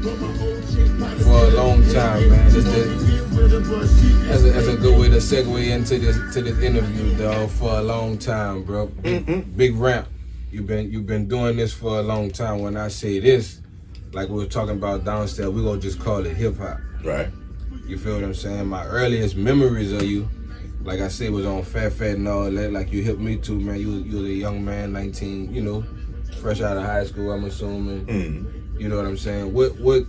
for a long time, man. That's a good way to segue into this interview, dog. For a long time, bro. Big Ramp. You've been doing this for a long time. When I say this, like we were talking about downstairs, we gonna just call it hip hop. Right. You feel what I'm saying? My earliest memories of you, like I said, was on Fat and all that. Like you helped me too, man. You was a young man, 19, you know, fresh out of high school, I'm assuming. You know what I'm saying? What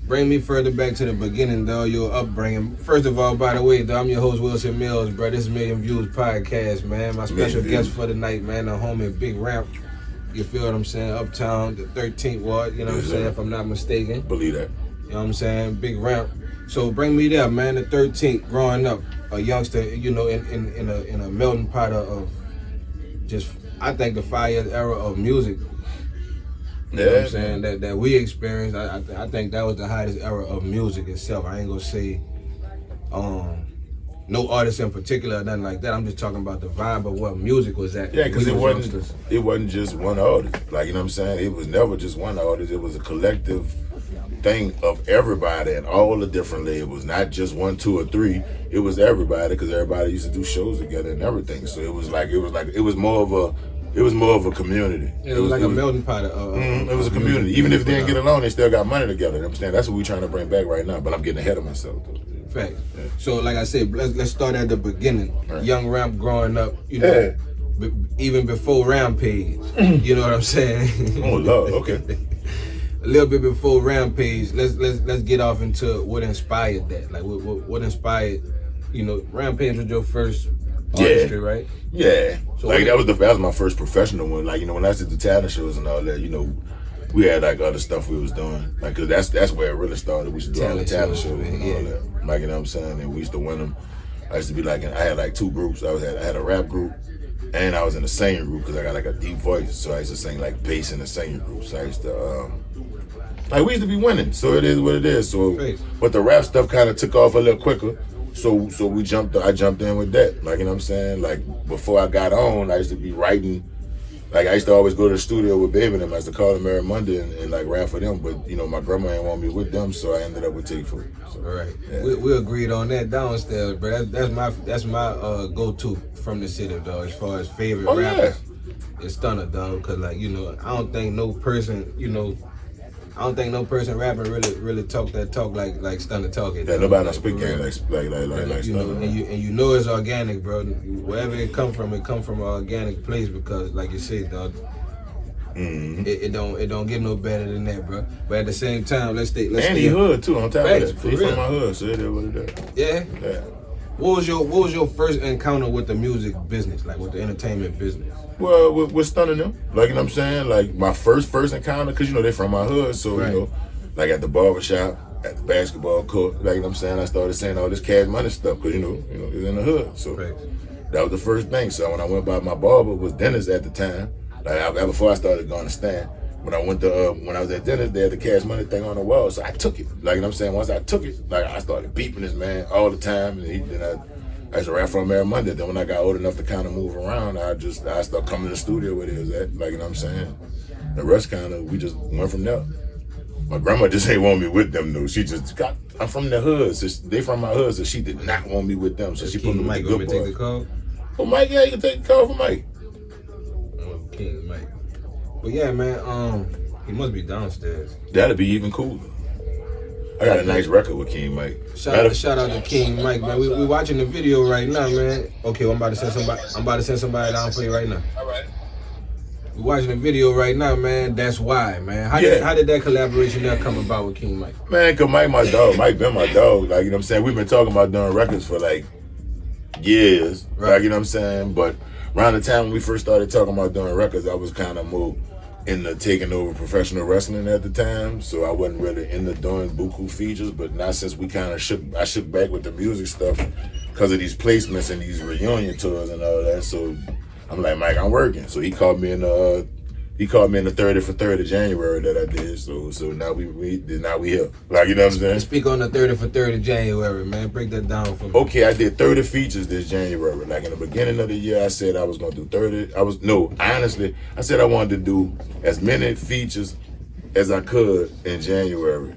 bring me further back to the beginning, dog, your upbringing. First of all, by the way, dog, I'm your host, WilsonMillz, bro. This is MillionViewzPodcast, man. My special guest for the night, man, the homie Big Ramp. You feel what I'm saying? Uptown, the 13th Ward, you know what I'm saying, if I'm not mistaken. Believe that. You know what I'm saying? Big Ramp. So bring me there, man, the 13th, growing up, a youngster, you know, in a melting pot of just, I think, the 5 years era of music. You know what I'm saying? That we experienced. I think that was the hottest era of music itself. I ain't gonna say no artist in particular or nothing like that. I'm just talking about the vibe of what music was at. Yeah, because it wasn't just one artist. Like, you know what I'm saying? It was never just one artist. It was a collective thing of everybody and all the different labels, not just 1, 2, or 3. It was everybody, because everybody used to do shows together and everything. So it was more of a community. It was like a melting pot. It was a community. Even if they didn't get along, they still got money together. You know what I'm saying? That's what we're trying to bring back right now. But I'm getting ahead of myself, though. Fact. Yeah. So, like I said, let's start at the beginning. Right. Young Ramp growing up, you know, even before Rampage. You know what I'm saying? Oh Lord, okay. A little bit before Rampage, let's get off into what inspired that. Like what inspired, you know, Rampage was your first artistry, right? Yeah. So like that was my first professional one. Like, you know, when I did the talent shows and all that, you know, we had like other stuff we was doing. Like, cause that's where it really started. We used to do all the talent shows and all that. Like, you know what I'm saying? And we used to win them. I used to be like, I had like 2 groups. I had a rap group, and I was in a singing group because I got like a deep voice. So I used to sing like bass in the singing group. So I used to like, we used to be winning. So it is what it is. So, but the rap stuff kind of took off a little quicker. So I jumped in with that. Like, you know what I'm saying? Like, before I got on, I used to be writing. Like, I used to always go to the studio with Baby and them. I used to call them every Monday and like rap for them. But, you know, my grandma didn't want me with them, so I ended up with T4. So, all right. Yeah. We agreed on that downstairs, but that's my go-to from the city, dog, as far as favorite rappers. Yeah. It's Stunner, dog, because, like, you know, I don't think no person rapping really talk that talk like Stunner talking. Yeah, nobody don't speak game like you know, and you know it's organic, bro. Wherever it come from an organic place, because like you said, dog, it don't get no better than that, bro. But at the same time, let's stay hood too on top of that. He from my hood, so it is what it is. Yeah. What was your first encounter with the music business, like with the entertainment business? Well, with Stunning them, like, you know what I'm saying? Like, my first encounter, because, you know, they from my hood, so, you know, like at the barbershop, at the basketball court, like, you know what I'm saying? I started saying all this Cash Money stuff, because, you know, it's in the hood. So that was the first thing. So when I went by, my barber was Dennis at the time, like, before I started going to stand. When I went to, when I was at Dennis, they had the Cash Money thing on the wall, so I took it. Like, you know what I'm saying? Once I took it, like, I started beeping this man all the time, and I used to rap for him every Monday. Then when I got old enough to kind of move around, I started coming to the studio where it was at. Like, you know what I'm saying? The rest we just went from there. My grandma just ain't want me with them, though. I'm from the hood, so they from my hood, so she did not want me with them. So she put me with the good boys. Take the call? Oh, Mike, yeah, you can take the call for Mike. Oh, King Mike. But yeah, man, he must be downstairs. That'd be even cooler. I got a nice record with King Mike. Shout out to King Mike, man. We watching the video right now, man. Okay, well, I'm about to send somebody down for you right now. All right. We watching the video right now, man. That's why, man. How did that collaboration there come about with King Mike? Man, cause Mike my dog. Mike been my dog. Like, you know what I'm saying? We've been talking about doing records for like years. Right. Like, you know what I'm saying? But around the time when we first started talking about doing records, I was kind of more into taking over professional wrestling at the time, so I wasn't really into doing buku features. But now since we kind of I shook back with the music stuff because of these placements and these reunion tours and all that. So I'm like, Mike, I'm working. So he called me in the 30 for 30 January that I did. So now we here. Like, you know what I'm saying? Speak on the 30 for 30 January, man. Break that down for me. Okay, I did 30 features this January. Like, in the beginning of the year, I said I was gonna do 30. I said I wanted to do as many features as I could in January.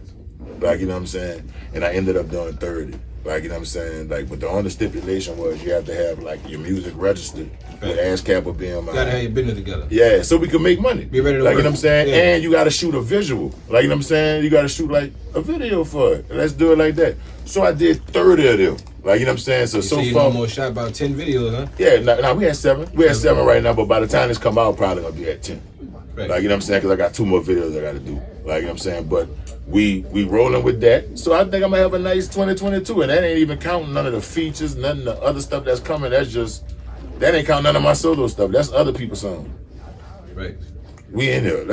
Like, you know what I'm saying? And I ended up doing 30. Like, you know what I'm saying? Like, but the only stipulation was you have to have, like, your music registered with ASCAP or BMI. You gotta have your business together. Yeah, so we can make money. Be ready to like, work. You know what I'm saying? Yeah. And you gotta shoot a visual. Like, you know what I'm saying? You gotta shoot, like, a video for it. Let's do it like that. So I did 30 of them. Like, you know what I'm saying? So you far. almost shot about 10 videos, huh? Yeah, now we had 7. We had 7 right now, but by the time this come out, probably gonna be at 10. Right. Like, you know what I'm saying? Because I got 2 more videos I gotta do. Like, you know what I'm saying? But we rolling with that. So I think I'm gonna have a nice 2022. And that ain't even counting none of the features, none of the other stuff that's coming. That ain't counting none of my solo stuff. That's other people's songs. Right. We in there.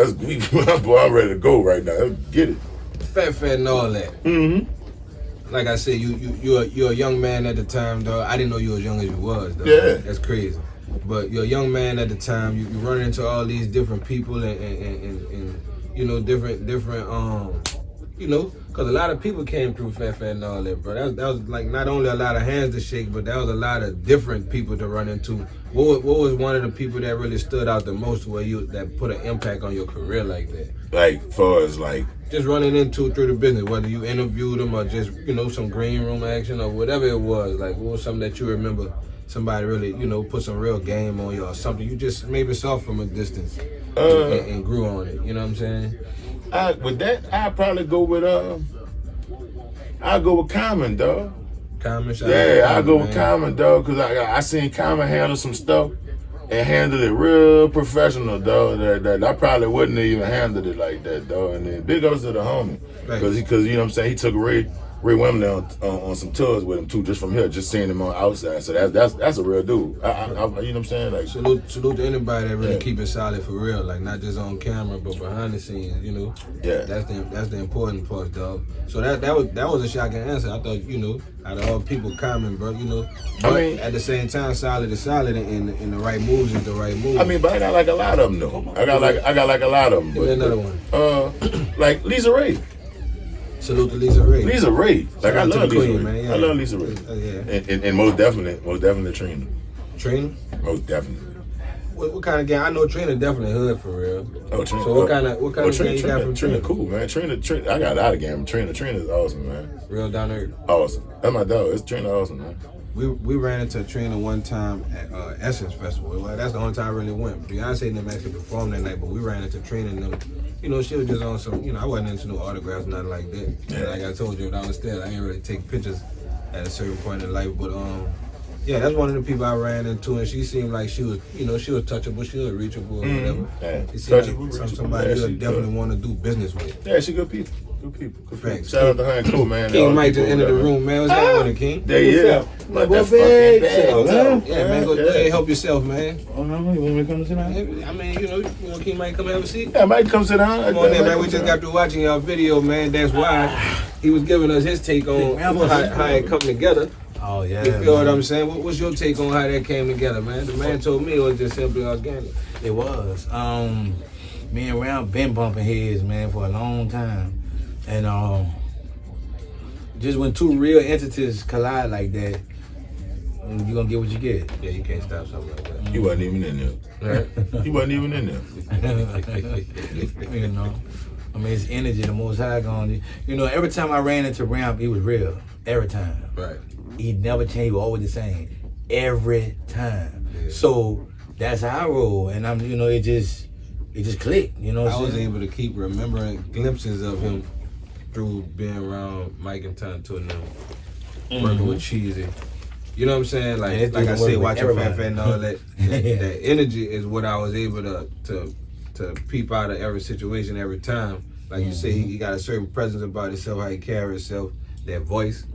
Boy, I'm ready to go right now. Let's get it. Fat and all that. Mm-hmm. Like I said, you're a young man at the time, dog. I didn't know you as young as you was, dog. Yeah. That's crazy. But you're a young man at the time. You run into all these different people and you know, different you know, because a lot of people came through Fat and all that, bro. That was like not only a lot of hands to shake, but that was a lot of different people to run into. What was one of the people that really stood out the most that put an impact on your career like that? Like, far as like, just running into through the business, whether you interviewed them or just, you know, some green room action or whatever it was. Like, what was something that you remember somebody really, you know, put some real game on you or something you just maybe saw from a distance and grew on it. You know what I'm saying? With that, I'd probably go with I'll go with Common, dog. Common, yeah, I'll go with Common, dog, because I seen Common handle some stuff and handled it real professional, dog. That I probably wouldn't have even handled it like that, dog. And then big ups to the homie, because you know what I'm saying, he took Ray Wembley on some tours with him too, just from here, just seeing him on outside. So that's a real dude. You know what I'm saying? Like, salute to anybody that really keep it solid for real, like not just on camera but behind the scenes. You know, that's the important part, dog. So that was a shocking answer. I thought, you know, out of all people, Common, bro, you know. But I mean, at the same time, solid is solid, and the right moves is the right move. I mean, but I got like a lot of them though. I got like a lot of them. Give me another one. Like Lisa Ray. Salute to Lisa Ray. Lisa Ray. Like, I love Lisa Ray. Man. Yeah. I love Lisa Ray. And most definitely Trina. Trina? Most definitely. What kind of game? I know Trina definitely hood for real. Oh, Trina. So what kind of game you got from Trina? Trina cool, man. Trina. I got a lot of game. Trina is awesome, man. Real down there. Awesome. That's my dog. It's Trina awesome, man. We ran into Trina one time at Essence Festival. Well, that's the only time I really went. Beyonce and them actually performed that night, but we ran into Trina and them. You know, she was just on some, you know, I wasn't into no autographs, nothing like that. Yeah. Like I told you, downstairs, I ain't really take pictures at a certain point in life. But yeah, that's one of the people I ran into, and she seemed like she was, you know, she was touchable, she was reachable, or whatever. Yeah. She seemed like somebody you would definitely want to do business with. Yeah, she good people. Good people. Thanks. Shout out to her and Cool, man. King Mike just entered the room, man. What's happening, King? There you go. Like, what big? Yeah, man, go ahead, help yourself, man. Oh, no, you want me to come sit down? I mean, you know, King Mike come have a seat? Yeah, Mike come sit down. Come on in, man. We just got through watching y'all video, man. That's why he was giving us his take on how it come together. Oh, yeah. You feel what I'm saying? What's your take on how that came together, man? The man told me it was just simply organic. It was. Me and Ramp been bumping heads, man, for a long time. And just when two real entities collide like that, you're gonna get what you get. Yeah, you can't stop something like that. You wasn't even in there. Right? You wasn't even in there. You know, I mean, it's energy, the Most High going. You know, every time I ran into Ramp, it was real. Every time. Right. He never changed. He was always the same. Every time. Yeah. So that's how I roll, and I'm, you know, it just clicked. You know, what I I'm was saying? able to keep remembering glimpses of him through being around Mike and Tonto and them, working with Cheesy. You know what I'm saying? Like I said, watching Fat and all that. That energy is what I was able to peep out of every situation every time. Like you say, he got a certain presence about himself, how he carries himself, that voice.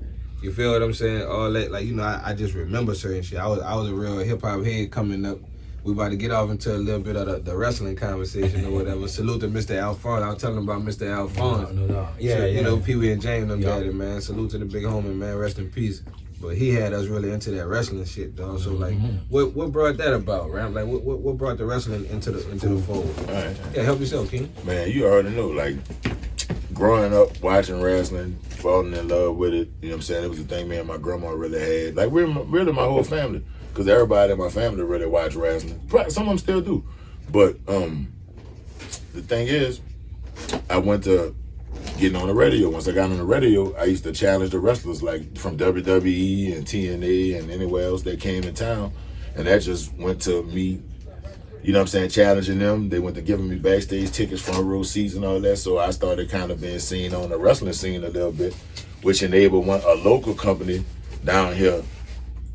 You feel what I'm saying? All that, like, you know, I just remember certain shit. I was a real hip hop head coming up. We about to get off into a little bit of the wrestling conversation or whatever. Salute to Mr. Alphonse. I was telling him about Mr. Alphonse. No. Yeah, so, yeah. You know, Pee Wee and James them daddy, man. Salute to the big homie, man. Rest in peace. But he had us really into that wrestling shit, dog. So like, what brought that about, Ramp? Like, what brought the wrestling into the fold? All right. Yeah, help yourself, King. Man, you already know, like, growing up, watching wrestling, falling in love with it, you know what I'm saying? It was a thing me and my grandma really had. Like, really my whole family. Because everybody in my family really watched wrestling. Some of them still do. But the thing is, I went to getting on the radio. Once I got on the radio, I used to challenge the wrestlers like from WWE and TNA and anywhere else that came in town. And that just went to me, you know what I'm saying, challenging them. They went to giving me backstage tickets, front row seats and all that. So I started kind of being seen on the wrestling scene a little bit, which enabled a local company down here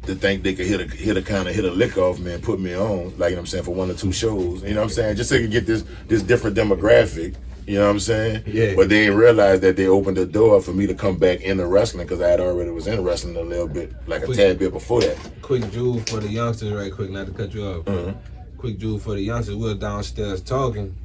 to think they could hit a lick off me and put me on, like, you know what I'm saying, for 1 or 2 shows. You know what I'm saying? Just so you could get this different demographic. You know what I'm saying? Yeah. But they didn't realize that they opened the door for me to come back into wrestling because I had already was in wrestling a little bit, like a tad bit before that. Quick jewel for the youngsters, right quick, not to cut you off. Quick jewel for the youngsters. We were downstairs talking,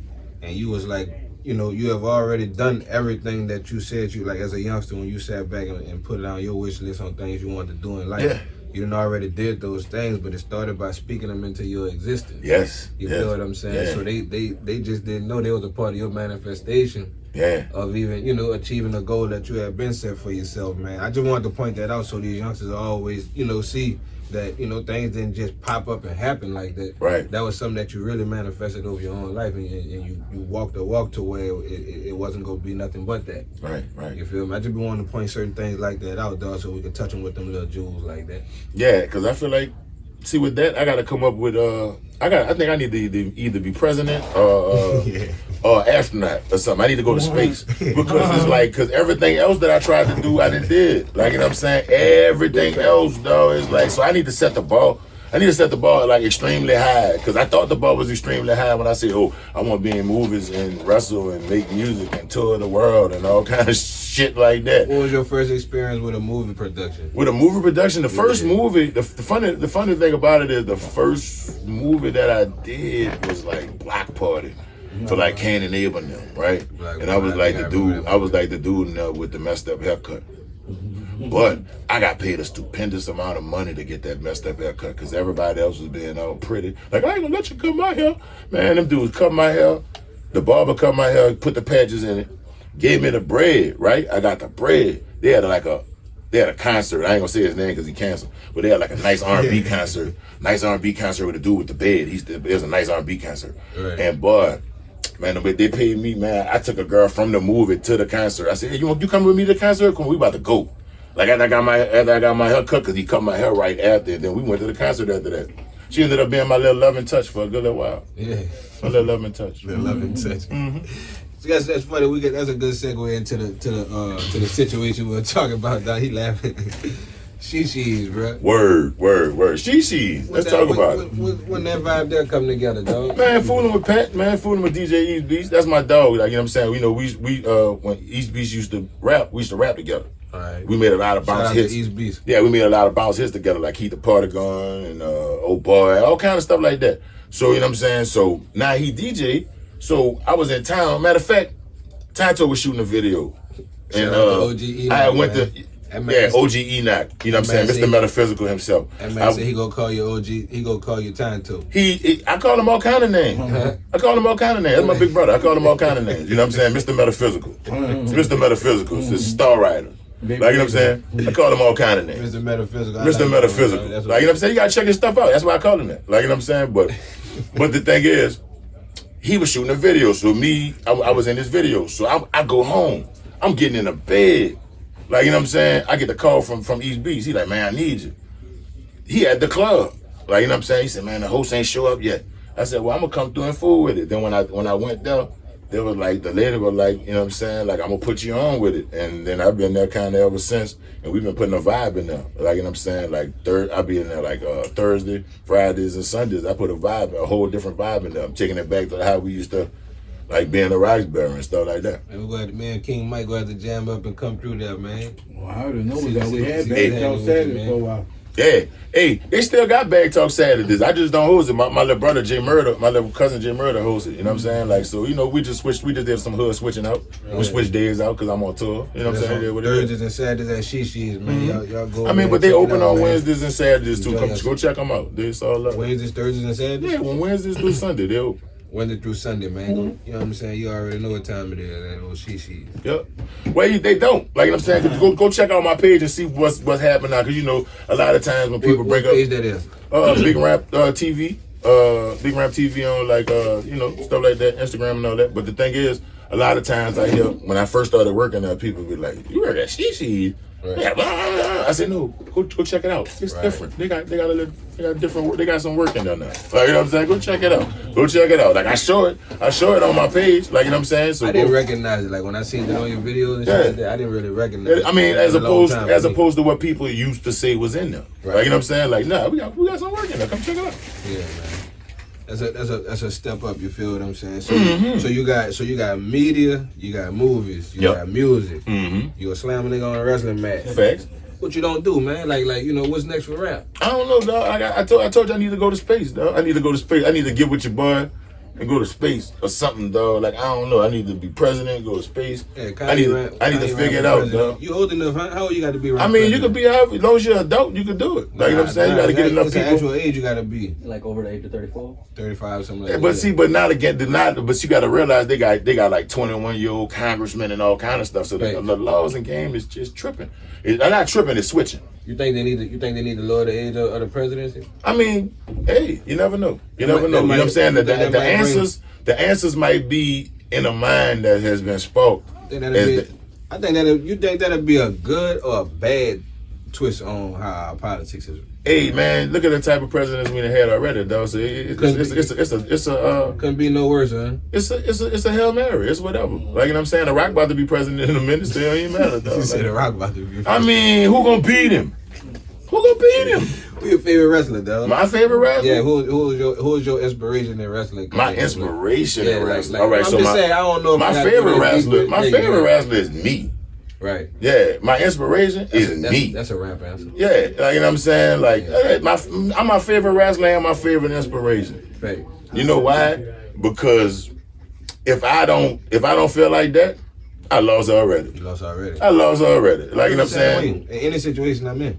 and you was like, you know, you have already done everything that you said you, like, as a youngster, when you sat back and put it on your wish list on things you wanted to do in life. Yeah. You done already did those things, but it started by speaking them into your existence. Yes. You feel what I'm saying? Yeah. So they just didn't know they was a part of your manifestation. Yeah. Of even, you know, achieving a goal that you have been set for yourself, man. I just wanted to point that out so these youngsters always, you know, see that, you know, things didn't just pop up and happen like that. Right. That was something that you really manifested over your own life, and you walked the walk to where it wasn't going to be nothing but that. Right. You feel me? I just be wanting to point certain things like that out, dog, so we can touch them with them little jewels like that. Yeah, because I feel like, see, with that, I got to come up with, I think I need to either be president or astronaut or something. I need to go to space because it's like, because everything else that I tried to do, I didn't did. Like, you know what I'm saying? Everything else, though, is like, so I need to set the bar. I need to set the bar like extremely high because I thought the bar was extremely high when I said, oh, I want to be in movies and wrestle and make music and tour the world and all kind of shit like that. What was your first experience with a movie production? With a movie production, the first movie, the funny thing about it is the first movie that I did was like Block Party for like Cain and Abel and them, right? And I was like the dude in there with the messed up haircut. But I got paid a stupendous amount of money to get that messed up haircut because everybody else was being all pretty. Like, I ain't gonna let you cut my hair. Man, them dudes cut my hair. The barber cut my hair, put the patches in it, gave me the bread, right? I got the bread. They had a concert. I ain't gonna say his name because he canceled. But they had like a nice R&B concert. Nice R&B concert with a dude with the bed. It was a nice R&B concert. Right. And boy, man, they paid me, man. I took a girl from the movie to the concert. I said, hey, you come with me to the concert? Come, we about to go. Like after I got my hair cut, because he cut my hair right after, and then we went to the concert after that. She ended up being my little loving touch for a good little while. Yeah. My little loving touch. Little loving touch. So that's funny. That's a good segue into the situation we were talking about. Now he laughing. She-she's, bro. Word. She-she's. Let's talk about it. When that vibe there come together, dog? Man, fooling with Pat, man, fooling with DJ East Beast. That's my dog. Like, you know what I'm saying? You know, we when East Beast used to rap, we used to rap together. Right. We made a lot of bounce hits. East Beast. Yeah, we made a lot of bounce hits together, like Keep the Party Going and Oh Boy, all kind of stuff like that. So, you know what I'm saying? So now he DJ. So I was in town. Matter of fact, Tato was shooting a video. And I went to OG Enoch. You know what I'm saying? Mr. Metaphysical himself. And man said he gonna call you OG. He gonna call you Tato. I call him all kind of names. I call him all kind of names. That's my big brother. I call him all kind of names. You know what I'm saying? Mr. Metaphysical. Mr. Metaphysical. It's a star writer. Like, you know what I'm saying? I call him all kind of names. Mr. Metaphysical. Mr. Metaphysical. Like, you know what I'm saying? You gotta check his stuff out. That's why I call him that. Like, you know what I'm saying? But the thing is, he was shooting a video. So I was in this video. So I go home. I'm getting in a bed. Like, you know what I'm saying? I get the call from East Beast. He like, man, I need you. He at the club. Like, you know what I'm saying? He said, man, the host ain't show up yet. I said, well, I'm gonna come through and fool with it. Then when I went there, they was like, the lady was like, you know what I'm saying? Like, I'm gonna put you on with it. And then I've been there kind of ever since. And we've been putting a vibe in there. Like, you know what I'm saying? Like, I'll be in there like Thursday, Fridays, and Sundays. I put a whole different vibe in there. I'm taking it back to how we used to, like, being a Roxbury and stuff like that. And me and King Mike go have to jam up and come through there, man. Well, I already know that we had Bag Talk Saturday for a while. Yeah. Hey, they still got Bag Talk Saturdays. I just don't host it. My little brother Jay Murder, my little cousin Jay Murder hosts it. You know what I'm saying? Like, so, you know, we just did some hood switching out. Right. We switched days out because I'm on tour. You know what I'm saying? Thursdays and Saturdays at She-She's, man. Y'all go. I mean, but they open on Wednesdays and Saturdays too. Go check them out. It's all up. Wednesdays, Thursdays, and Saturdays? Yeah, when Wednesdays through Sunday, they open. Wednesday through Sunday, man. You know what I'm saying? You already know what time it is. That old She-She's. Yep. Well, they don't. Like, you know what I'm saying? Go check out my page and see what's happening now. Because, you know, a lot of times when people bring up... What page that is? Big Ramp TV. Big Ramp TV on like you know, stuff like that, Instagram and all that. But the thing is, a lot of times I hear when I first started working there, people be like, "You work at Shishi?" Right. Yeah, blah, blah, blah. I said, "No, go check it out. It's different. They got different work. They got some work in there now. Like, you know what I'm saying? Go check it out. Go check it out. Like I show it on my page. Like, you know what I'm saying? So I didn't recognize it. Like when I seen it on your videos and shit like that, I didn't really recognize it. I mean, as opposed to what people used to say was in there. Right. Like, you know what I'm saying? Like, nah, we got some work in there. Come check it out. Yeah, man. That's a step up. You feel what I'm saying? So, so you got media, you got movies, you got music. You a slam a nigga on a wrestling match. Facts. What you don't do, man? Like you know, what's next for rap? I don't know, dog. I told you I need to go to space, dog. I need to go to space. I need to get with your boy and go to space or something, dog. Like I don't know. I need to be president, go to space. Yeah, I need to figure it out, dog. You old enough? How old you got to be? I mean, you could be as long as you're an adult, you could do it. Like you know what I'm saying? You got to get enough people. Actual age you got to be like over the age of 34, 35, something like that. But see, but you got to realize they got like 21-year-old congressmen and all kind of stuff. So the laws and game is just tripping. It's not tripping. It's switching. You think they need to lower the age of the presidency? I mean, hey, you never know. You never know. You know what I'm saying? The answers might be in a mind that has been spoke. You think that'd be a good or a bad twist on how our politics is? Hey man, look at the type of presidents we done had already, though. So it's a couldn't be no worse, huh? It's a Hail Mary. It's whatever. Like you know what I'm saying? The Rock about to be president in a minute. Still ain't matter, though. You said The Rock about to be president. I mean, who gonna beat him? Who your favorite wrestler, though? My favorite wrestler? Yeah, who's your inspiration in wrestling? My inspiration in wrestling. All right, I'm just saying, I don't know. My favorite wrestler is me. Right. Yeah, my inspiration is me. That's a rap answer. Yeah, like you know what I'm saying? Like I'm my favorite wrestler and my favorite inspiration. Right. You know why? Because if I don't feel like that, I lost already. You lost already. I lost already. Like you know what I'm saying? In any situation I'm in.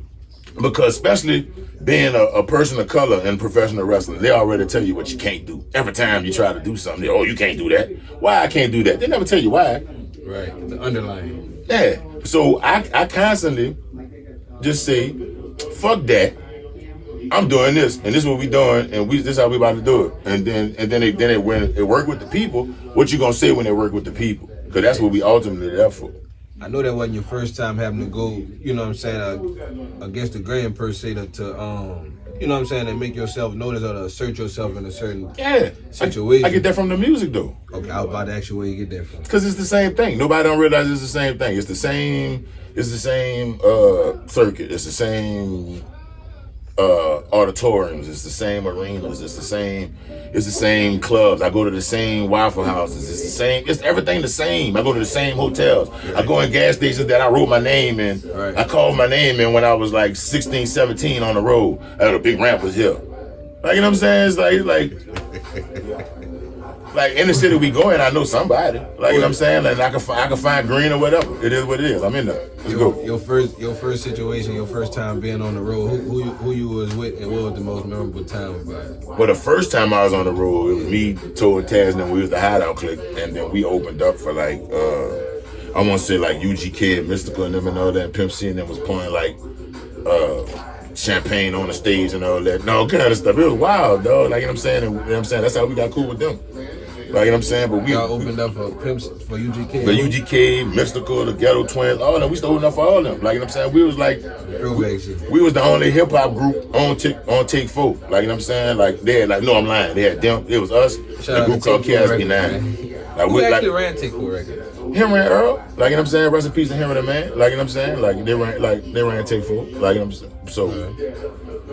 Because especially being a person of color in professional wrestling, they already tell you what you can't do. Every time you try to do something, you can't do that. Why I can't do that? They never tell you why. Right. The underlying. Yeah. So I constantly just say, fuck that. I'm doing this, and this is what we doing, and this is how we about to do it. And then when it work with the people, what you gonna say when it work with the people? Because that's what we ultimately there for. I know that wasn't your first time having to go, you know what I'm saying, against the grain per se to you know what I'm saying, to make yourself notice or to assert yourself in a certain situation. I get that from the music though. Okay, I was about to ask you where you get that from. Because it's the same thing. Nobody don't realize it's the same thing. It's the same circuit. It's the same auditoriums. It's the same arenas. It's the same clubs. I go to the same Waffle Houses. It's the same. It's everything the same. I go to the same hotels. Right. I go in gas stations that I wrote my name in. Right. I called my name in when I was like 16, 17 on the road. A Big Ramp was here. Like, you know what I'm saying? It's like in the city we go in, I know somebody. Like, you know what I'm saying? Like I can find green or whatever. It is what it is. I'm in there. Let's go. Your first situation, your first time being on the road, who you was with, and what was the most memorable time about it? Well, the first time I was on the road, it was me, Toe, and Taz, and then we was the Hideout Clique, and then we opened up for like I want to say like UGK and Mystical and them and all that. And Pimp C and them was pouring like champagne on the stage and all that. No kind of stuff. It was wild, dog. Like, you know what I'm saying? And, you know what I'm saying? That's how we got cool with them. Like, you know what I'm saying? But y'all opened up for Pimps, for UGK. For UGK, Mystical, the Ghetto Twins, all of them. We still opened up for all of them. Like, you know what I'm saying? We was like, we was the only hip hop group on Take 4. Like, you know what I'm saying? Like, they had, like, no, I'm lying. They had them. It was us, the group called KSB9. Like, who actually ran Take 4 records? Henry and Earl. Like, you know what I'm saying? Rest in peace to Henry the Man. Like, you know what I'm saying? Like, they ran Take 4. Like, you know what I'm saying? So,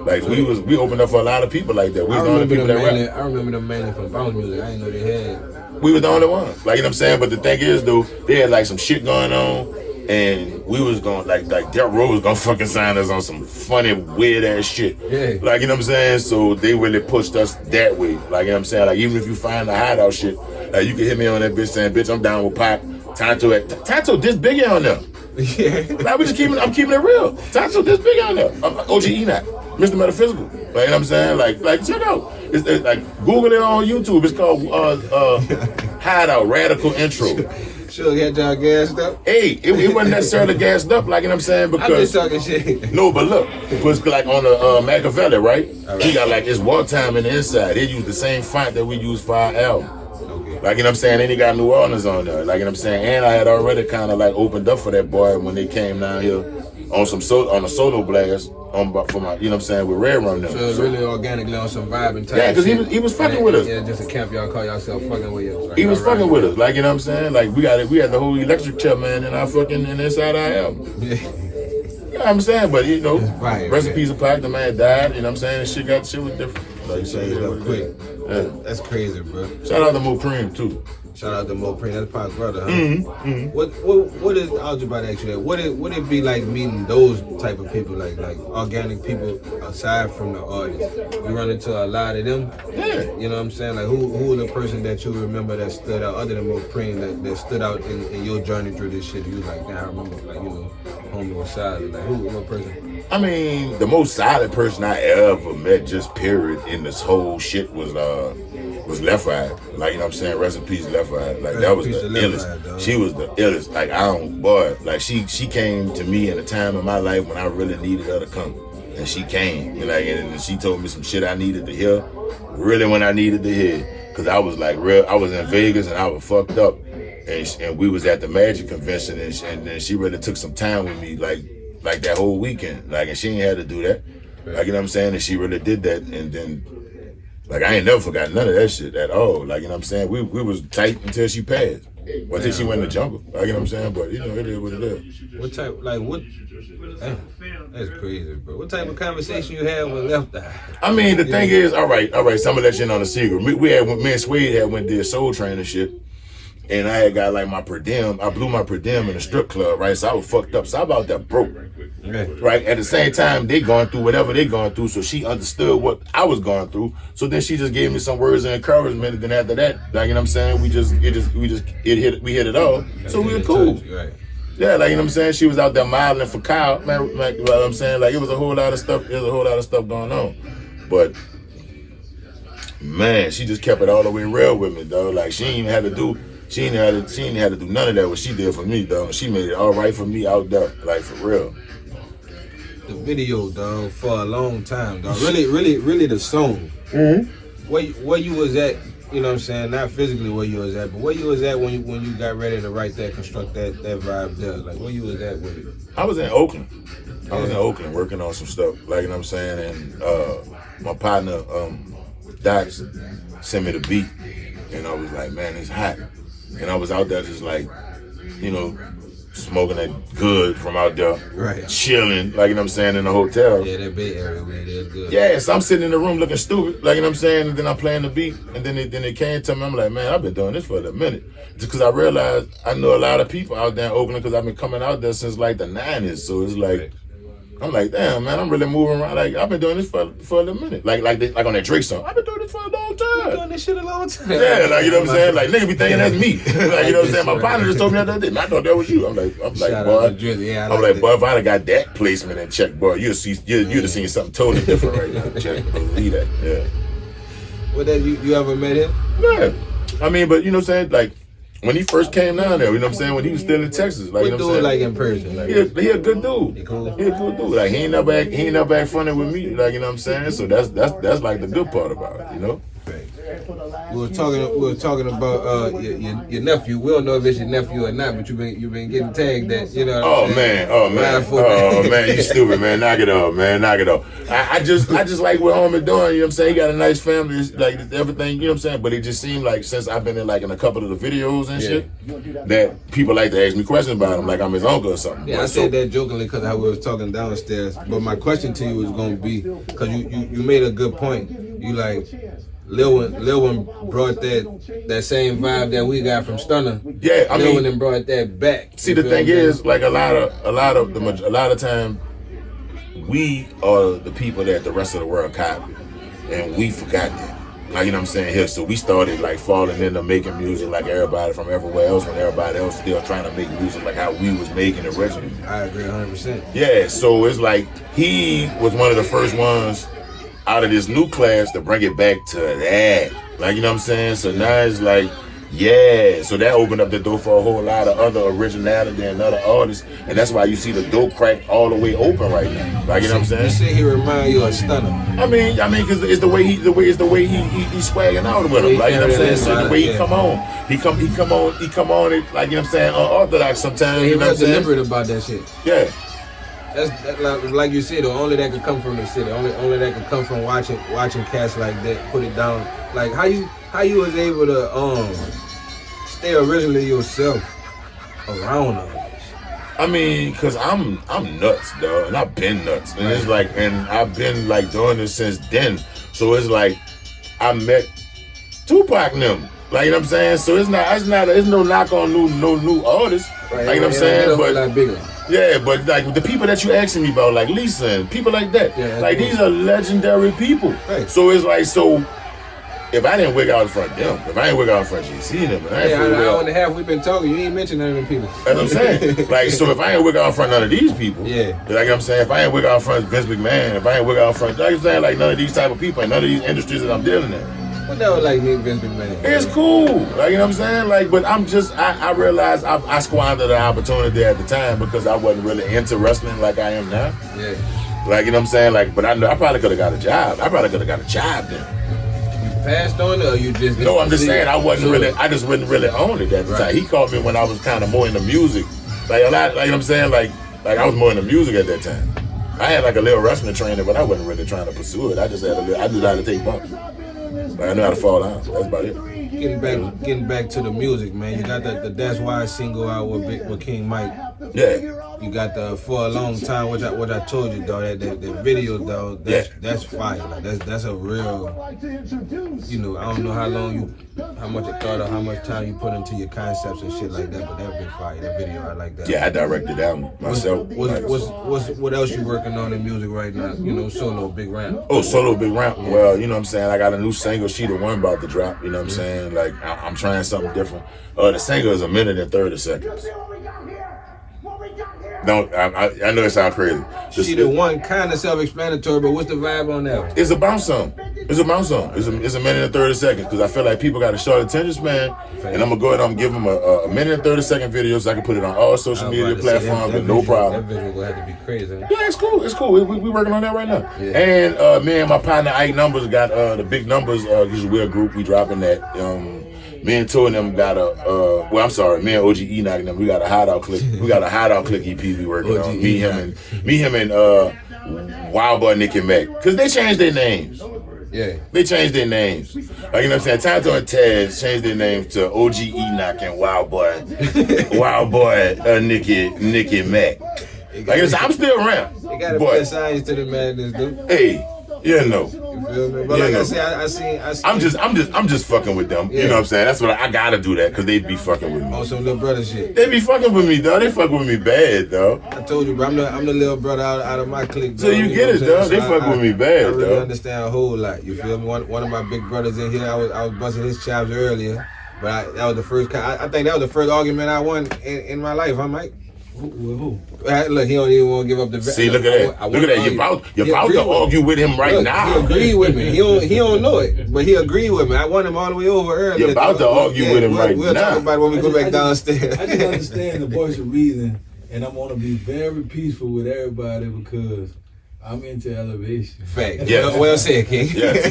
like, we opened up for a lot of people like that. We was the only people that rap. I remember them mainly from bounce music. I didn't know they had. We was the only ones. Like, you know what I'm saying? But the thing is, though, they had, like, some shit going on. And we was going, like Derrick Rose was going to fucking sign us on some funny, weird-ass shit. Yeah. Like, you know what I'm saying? So they really pushed us that way. Like, you know what I'm saying? Like, even if you find the Hideout shit, like, you can hit me on that bitch saying, bitch, I'm down with Pac. Tato this Biggie on there. Yeah. Like, I'm keeping it real. Tato this Biggie on there. OG Enoch. Mr. Metaphysical. Like, you know what I'm saying? Like check out. It's like, Google it on YouTube. It's called Hideout Radical Intro. Sure, had y'all gassed up? Hey, it wasn't necessarily gassed up, like, you know what I'm saying? I'm just Because talking shit. no, but look, it was like on the Machiavelli, right? He got like his wartime in the inside. He used the same font that we use for our album. Okay. Like, you know what I'm saying? And he got New Orleans on there. Like, you know what I'm saying? And I had already kind of like opened up for that boy when they came down here on on a solo blast for my, you know what I'm saying, with Red Rum. So it's really organically on some vibing type. Yeah, because he was fucking with us. Yeah, just a camp y'all call yourself fucking with us. Like, He was fucking with us. Like, you know what I'm saying? Like, we had the whole electric chair, man, in our fucking inside our album. Yeah. Yeah, I'm saying, but you know, Right, recipes of Pac, the man died, you know what I'm saying? Shit was different. Like, so, Changed up quick. Yeah. That's crazy, bro. Shout out to Mo Cream too. Shout out to Mo Preen. That's Pac's brother, huh? Mm-hmm. What is, I was about to ask you that. What it be like meeting those type of people, like organic people aside from the audience? You run into a lot of them. Yeah. You know what I'm saying? Like who was the person that you remember that stood out other than Mo Preen that stood out in your journey through this shit? You was like, damn, I remember, like, you know, homie was solid. Like what person? I mean, the most solid person I ever met, just period, in this whole shit was Left Eye. Like, you know what I'm saying? Rest in peace, Left Eye. Like, that was the illest. She was the illest. Like, like she came to me at a time in my life when I really needed her to come. And she came. And she told me some shit I needed to hear. Really when I needed to hear. Cause I was like I was in Vegas and I was fucked up. And we was at the Magic Convention and she really took some time with me, like that whole weekend. Like, and she ain't had to do that. Like, you know what I'm saying? And she really did that. And then, like, I ain't never forgot none of that shit at all. Like, you know what I'm saying? We was tight until she passed. Or until she went in the jungle. Like, you know what I'm saying? But, you know, it is what it is. What type, that's crazy, bro. What type of conversation you had with Left Eye? I mean, the thing is, all right, some of that shit on the secret. Me and Suede had went did Soul Train and shit. And I had got like my per diem. I blew my per diem in a strip club, right? So I was fucked up. So I about that broke. Right? At the same time, they going through whatever they going through. So she understood what I was going through. So then she just gave me some words of encouragement. And then after that, like, you know what I'm saying? We hit it all. So we were cool. Right. Yeah, like, you know what I'm saying? She was out there modeling for Kyle. Man, like, you know what I'm saying? Like, it was a whole lot of stuff. There's a whole lot of stuff going on. But man, she just kept it all the way real with me, though. Like, she ain't had to do none of that what she did for me, dog. She made it all right for me out there, like, for real. The video, dog, for a long time, dog. Really the song. Mm-hmm. Where you was at, you know what I'm saying? Not physically where you was at, but where you was at when you got ready to write that, construct that vibe there. Like, where you was at with it? I was in Oakland. I was in Oakland working on some stuff, like, you know what I'm saying? And my partner, Doc, sent me the beat, and I was like, man, it's hot. And I was out there just like, you know, smoking that good from out there. Right. Chilling, like, you know what I'm saying, in the hotel. Yeah, that Bay Area weed is good. Yeah, so I'm sitting in the room looking stupid, like, you know what I'm saying, and then I'm playing the beat, and then it came to me, I'm like, man, I've been doing this for a minute. Just because I realized I know a lot of people out there in Oakland because I've been coming out there since like the 90s. So it's like, I'm like, damn, man, I'm really moving around. Like, I've been doing this for a minute. Like on that Drake song, I've been doing this for a long time. You've been doing this shit a long time. Yeah, like, you know what I'm saying? Like, nigga be thinking that's me. Like, you know what I'm saying? My partner just told me that day. I thought that was you. I'm like, boy, boy, if I'd have got that placement in check, boy, you'd have seen something totally different right now. Check, believe that. Yeah. Well, then you ever met him? Yeah. I mean, but you know what I'm saying? Like, when he first came down there, you know what I'm saying? When he was still in Texas, like, you know what I'm saying? Like in person, like, he a good dude. He cool. He a good dude. Like, he ain't never act funny with me. Like, you know what I'm saying? So that's like the good part about it, you know? We were talking about your nephew. We don't know if it's your nephew or not, but you've been getting tagged that, you know. Oh man, you stupid, man. Knock it off, man. Knock it off. I just like what homie doing. You know what I'm saying? He got a nice family, like everything. You know what I'm saying? But it just seemed like since I've been in a couple of the videos and shit, that people like to ask me questions about him, like I'm his uncle or something. Yeah, I said that jokingly because I was talking downstairs. But my question to you was going to be, because you made a good point. You like, Lil one brought that same vibe that we got from Stunner. Yeah, I mean, Lil one brought that back. See, the thing is, like a lot of time, we are the people that the rest of the world copy, and we forgot that. Like, you know what I'm saying? Here, so we started like falling into making music like everybody from everywhere else, when everybody else still trying to make music like how we was making it originally. I agree 100%. Yeah, so it's like he was one of the first ones out of this new class to bring it back to that. Like, you know what I'm saying? So now it's like Yeah, so that opened up the door for a whole lot of other originality and other artists, and that's why you see the door crack all the way open right now. Like, you know what I'm saying? You say he remind you of Stunner. I mean, cause it's the way he swagging out with him. Like, you know what I'm saying? So the way he come on, he come on it, like, you know what I'm saying, unorthodox sometimes. He you know what I'm saying? deliberate about that shit. Yeah. That's like you said, only that could come from the city. Only that could come from watching cats like that. Put it down. Like how you was able to stay originally yourself around all this. I mean, cause I'm nuts, dog, and I've been nuts, and it's like, and I've been like doing this since then. So it's like I met Tupac and them. Like, you know what I'm saying? So it's no knock on new artists. Right, like, you know what I'm saying? But like bigger. yeah, but like the people that you asking me about, like Lisa and people like that, like these are legendary people. Right. So it's like, so if I didn't wig out in front of them, if I ain't wig out in front of GC them, an hour and a half we've been talking, you ain't mentioned none of them people. That's what I'm saying. Like, so if I ain't wig out in front of none of these people, like I'm saying, if I ain't wig out in front of Vince McMahon, if I ain't wig out in front, like I'm saying, like none of these type of people, and none of these industries that I'm dealing in. What that was like me, Vince McMahon? It's cool. Like, you know what I'm saying? Like, but I'm just, I realized I squandered the opportunity at the time because I wasn't really into wrestling like I am now. Yeah. Like, you know what I'm saying? Like, but I know I probably could have got a job. I probably could have got a job then. You passed on it or you just No, I'm just saying I just wasn't really on it at the time. He called me when I was kind of more into music. Like, a lot, like, you know what I'm saying? Like I was more into music at that time. I had like a little wrestling trainer, but I wasn't really trying to pursue it. I just had I knew how to take bumps. Like, I knew how to fall down. That's about it. Getting back to the music, man. You got the That's Why single out with King Mike. Yeah. You got the For a Long Time, which I told you, dog. That video, dog. That's fire. Like that's a real. You know, I don't know how much you thought of, how much time you put into your concepts and shit like that, but that been fire. That video, I like that. Yeah, I directed that one myself. What else you working on in music right now? You know, solo, Big Ramp. Oh, solo, Big Ramp. Yeah. Well, you know what I'm saying? I got a new single, She the One, about to drop. You know what I'm saying? Like, I'm trying something different. The single is 1 minute and 30 seconds. Don't I know it sounds crazy. She the One, kind of self-explanatory, but what's the vibe on that one? It's a bounce song. It's a 1 minute and 30 seconds because I feel like people got a short attention span, and I'm gonna go ahead and give them a 1 minute and 30 second video so I can put it on all social media platforms with no problem. That video gonna have to be crazy. Huh? Yeah, it's cool. It's cool. We working on that right now. Yeah. And me and my partner Ike Numbers got the Big Numbers. We're a group. We dropping that. Me and two of them got me and OG Enoch and them, we got a hideout click. We got a hideout click EP we working on. Me, him and Wild Boy, Nick and Mac. Cause they changed their names. Yeah. They changed their names. Like, you know what I'm saying? Tonto and Taz changed their names to OG Enoch and Wild Boy, Nick and Mac. Like, I'm still around. They got a bit of science to the madness, dude. Hey, yeah, no. You feel me? But like I said, I seen. I'm just fucking with them. Yeah. You know what I'm saying? That's what I gotta do that because they be fucking with me. On some little brother shit. They be fucking with me, dog. They fucking with me bad, dog. I told you, bro. I'm the little brother out of my clique. So you get it, dog. They fucking with me bad, dog. I really understand a whole lot. You feel me? One of my big brothers in here. I was busting his chops earlier, but that was the first. I think that was the first argument I won in my life. Huh, Mike? Who? Look, he don't even want to give up the. See, look at that. Look at that. You're about to argue with him right now. He agreed with me. He don't know it, but he agreed with me. I won him all the way over earlier. You're about to argue with him right now. We'll talk about it when we go back downstairs. I just understand the voice of reason, and I'm gonna be very peaceful with everybody because I'm into elevation. Fact. Yeah. Well said, King. Yes.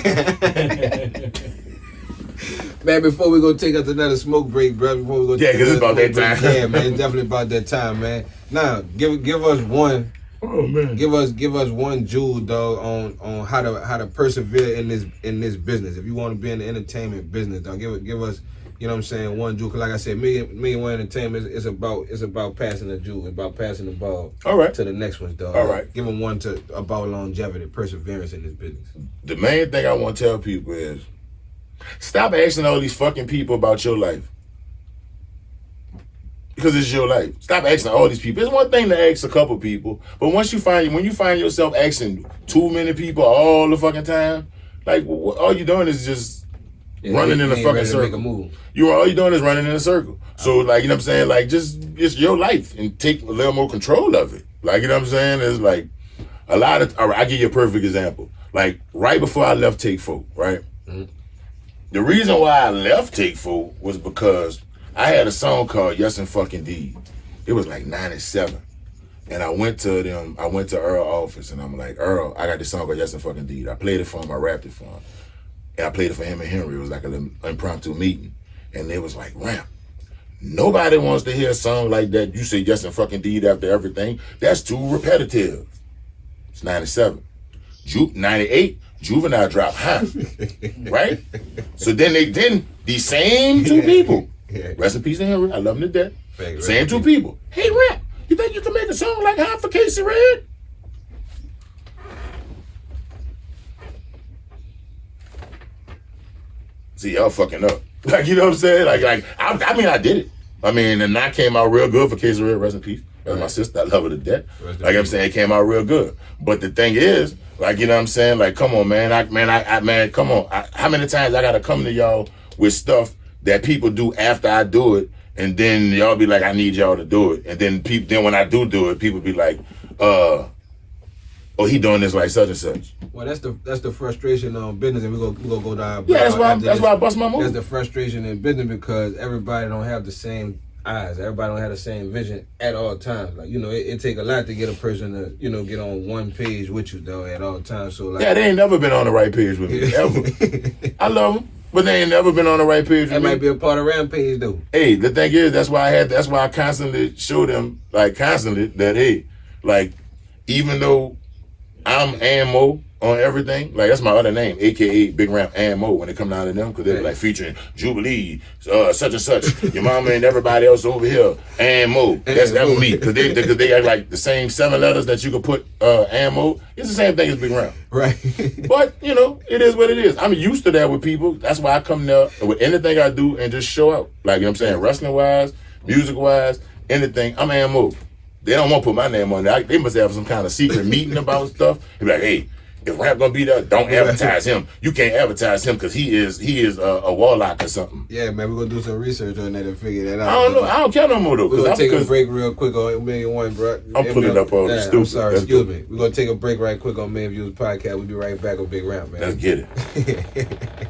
Man, before we go take us another smoke break, bro. Before we go, because it's about that time. Yeah, man, it's definitely about that time, man. Now, give us one. Oh man. Give us one jewel, dog, on how to persevere in this business. If you want to be in the entertainment business, dog, give us, you know what I'm saying, one jewel. Cause like I said, Million One Entertainment is about passing the jewel, about passing the ball. All right. To the next one, dog. All right. Give them one about longevity, perseverance in this business. The main thing I want to tell people is, stop asking all these fucking people about your life. Because it's your life. Stop asking all these people. It's one thing to ask a couple people, but when you find yourself asking too many people all the fucking time, like all you doing is just running in a fucking circle. All you doing is running in a circle. So like, you know what I'm saying? Like, just it's your life and take a little more control of it. Like, you know what I'm saying? It's like a lot of. All right, I'll give you a perfect example. Like right before I left Take Folk, right? Mm-hmm. The reason why I left Take 4 was because I had a song called Yes and Fucking Deed. It was like 97. And I went to Earl's office and I'm like, Earl, I got this song called Yes and Fucking Deed. I played it for him, I rapped it for him. And I played it for him and Henry. It was like an impromptu meeting. And they was like, Ramp, nobody wants to hear a song like that. You say Yes and Fucking Deed after everything. That's too repetitive. It's 97. 98, Juvenile dropped, huh? Right? So then these same two people, rest in peace to Henry, I love him to death. Same two people. Hey, Ramp, you think you can make a song like High for Casey Red? See, y'all fucking up. Like, you know what I'm saying? I mean, I did it. I mean, and that came out real good for Casey Red, rest in peace. That's my sister, I love her to death. Like I'm saying, it came out real good. But the thing is, like, you know what I'm saying? Like, come on, man. Come on. How many times I gotta come to y'all with stuff that people do after I do it, and then y'all be like, I need y'all to do it. And then when I do it, people be like, oh, he doing this like such and such. Well, that's the frustration on business, and we're gonna go down. Yeah, that's why I bust my move. That's the frustration in business because everybody don't have the same eyes. Everybody don't have the same vision at all times. Like, you know, it take a lot to get a person to, you know, get on one page with you though at all times. So like, yeah, they ain't never been on the right page with me ever. I love them, but they ain't never been on the right page with me. That might be a part of Rampage though. Hey, the thing is, that's why I constantly show them, like, constantly that, hey, like, even though I'm Ammo on everything, like, that's my other name, aka Big Ramp Ammo, when it come down to them, because they're like featuring Jubilee, such and such, your mama and everybody else over here, Ammo. That's me, because they have like the same 7 letters that you could put Ammo. It's the same thing as Big Ramp. Right. But, you know, it is what it is. I'm used to that with people. That's why I come there with anything I do and just show out. Like, you know what I'm saying, wrestling wise, music wise, anything, I'm Ammo. They don't want to put my name on there. They must have some kind of secret meeting about stuff. They be like, hey, if Ramp gonna be there, don't advertise him. You can't advertise him because he is a warlock or something. Yeah, man, we're gonna do some research on that and figure that out. I don't know. I don't care no more though. We're gonna take a break real quick on Million, bro. I'm pulling up all the stupid. I'm sorry, excuse me. We're gonna take a break right quick on MillionViewzPodcast. We'll be right back with Big Ramp, man. Let's get it.